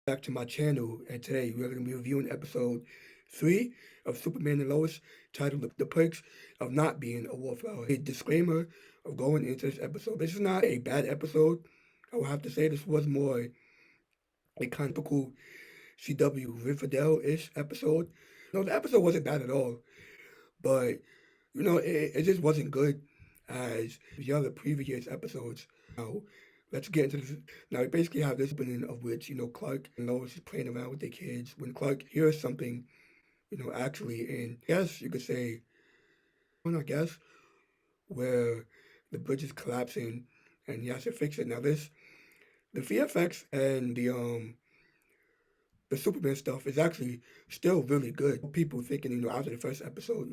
Back to my channel, and today we're going to be reviewing episode 3 of Superman and Lois, titled The Perks of Not Being a Wallflower. A disclaimer of going into this episode. This is not a bad episode. I will have to say this was more a kind of typical CW Riverdale-ish episode. No, the episode wasn't bad at all, but it just wasn't good as the other previous episodes. Now, let's get into this. Now, we basically have this opening of which, Clark and Lois is playing around with their kids. When Clark hears something, actually, and yes, you could say, well, I guess, where the bridge is collapsing and he has to fix it. Now, the VFX and the Superman stuff is actually still really good. People thinking, after the first episode,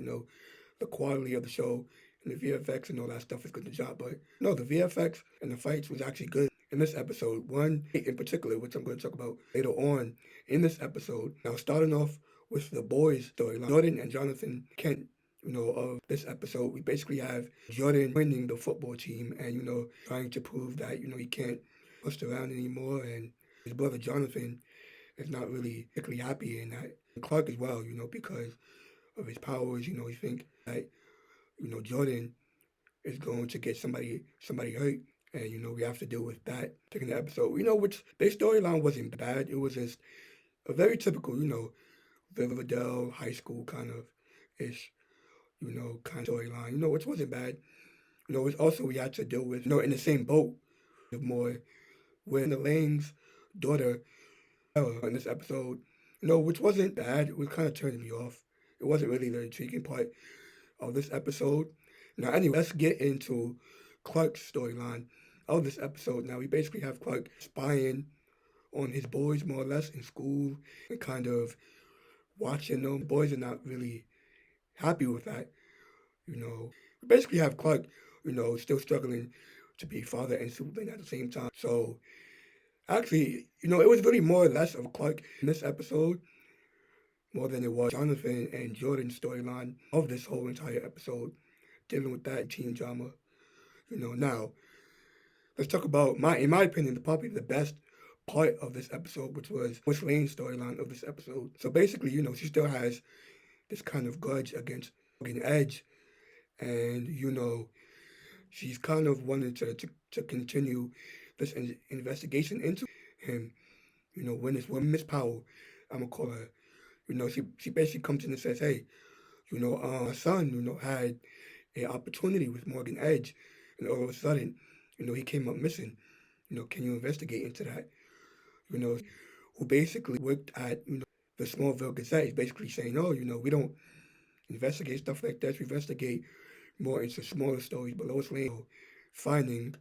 the quality of the show and the VFX and all that stuff is good to job. But no, the VFX and the fights was actually good in this episode. One in particular, which I'm going to talk about later on in this episode. Now, starting off with the boys' storyline, Jordan and Jonathan Kent. Of this episode, we basically have Jordan winning the football team and, trying to prove that, he can't bust around anymore. And his brother Jonathan is not really particularly happy in that. And Clark as well, because of his powers, he think that, Jordan is going to get somebody hurt. And, we have to deal with that taking the episode. Which their storyline wasn't bad. It was just a very typical, Riverdale high school kind of ish, kind of storyline, which wasn't bad. It's also we had to deal with, in the same boat more when the Lang's daughter in this episode, which wasn't bad. It was kind of turning me off. It wasn't really the intriguing part of this episode. Now, anyway, let's get into Clark's storyline of this episode. Now, we basically have Clark spying on his boys more or less in school and kind of watching them. The boys are not really happy with that. We basically have Clark, still struggling to be father and Superman at the same time. So, actually, it was really more or less of Clark in this episode more than it was Jonathan and Jordan's storyline of this whole entire episode, dealing with that teen drama. Now let's talk about in my opinion, probably the best part of this episode, which was Lois Lane's storyline of this episode. So basically, she still has this kind of grudge against Morgan Edge, and she's kind of wanted to continue this investigation into him. When this woman, Miss Powell, I'm gonna call her. She basically comes in and says, "Hey, my son, had an opportunity with Morgan Edge, and all of a sudden, he came up missing. Can you investigate into that? You know, who basically worked at, the Smallville Gazette is basically saying, oh, we don't investigate stuff like that. We investigate more into smaller stories, but Lois Lane, finding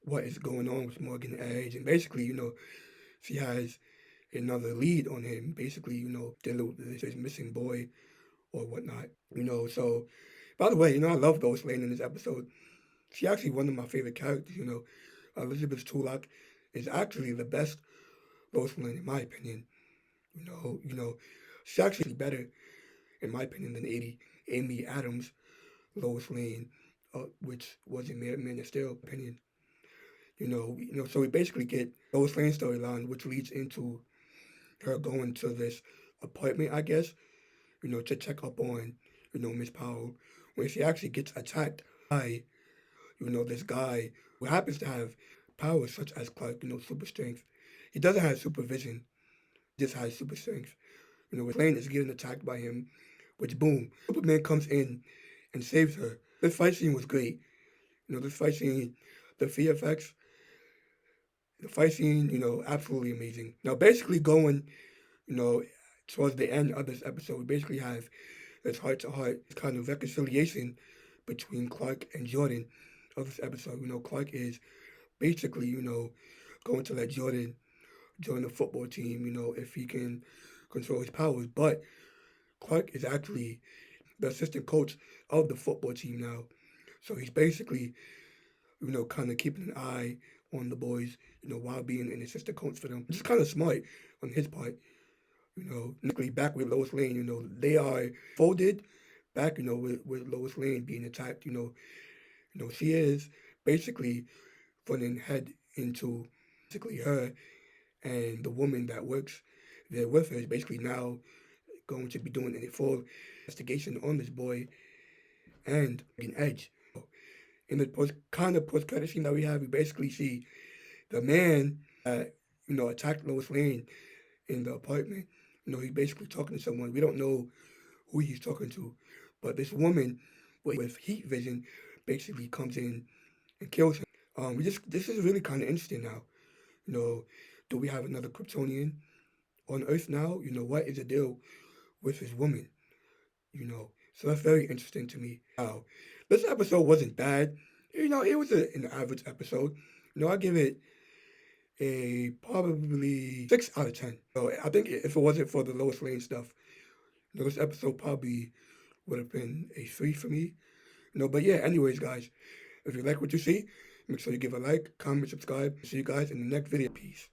what is going on with Morgan Edge, and basically, she has another lead on him, basically, dealing with this missing boy or whatnot, So, by the way, I love Lois Lane in this episode. She's actually one of my favorite characters, Elizabeth Tulloch is actually the best Lois Lane in my opinion. She's actually better in my opinion than Amy Adams, Lois Lane, which was in Man of Steel opinion. So we basically get Lois Lane's storyline, which leads into her going to this apartment, I guess, to check up on, Miss Powell, when she actually gets attacked by, this guy who happens to have powers such as Clark, super strength. He doesn't have supervision, just has super strength. When Lane is getting attacked by him, which boom, Superman comes in and saves her. This fight scene was great. This fight scene, the VFX, the fight scene, absolutely amazing. Now, basically going, you know, towards the end of this episode, we basically have this heart-to-heart kind of reconciliation between Clark and Jordan of this episode. Clark is basically, going to let Jordan join the football team, if he can control his powers. But Clark is actually the assistant coach of the football team now. So he's basically, kind of keeping an eye on the boys, while being an assistant coach for them. Which is kind of smart on his part. Nickly back with Lois Lane, they are folded back, with Lois Lane being attacked, she is basically running head into basically her and the woman that works there with her is basically now going to be doing a full investigation on this boy and an edge. In the post credit scene that we have, we basically see the man that attacked Lois Lane in the apartment. He's basically talking to someone. We don't know who he's talking to, but this woman with heat vision basically comes in and kills him. This is really kind of interesting now. You know, do we have another Kryptonian on Earth now? What is the deal with this woman? So that's very interesting to me. Now, this episode wasn't bad. It was an average episode. I give it a probably 6 out of 10. So I think if it wasn't for the Lois Lane stuff, this episode probably would have been a 3 for me. But yeah, anyways, guys, if you like what you see, make sure you give a like, comment, subscribe. See you guys in the next video. Peace.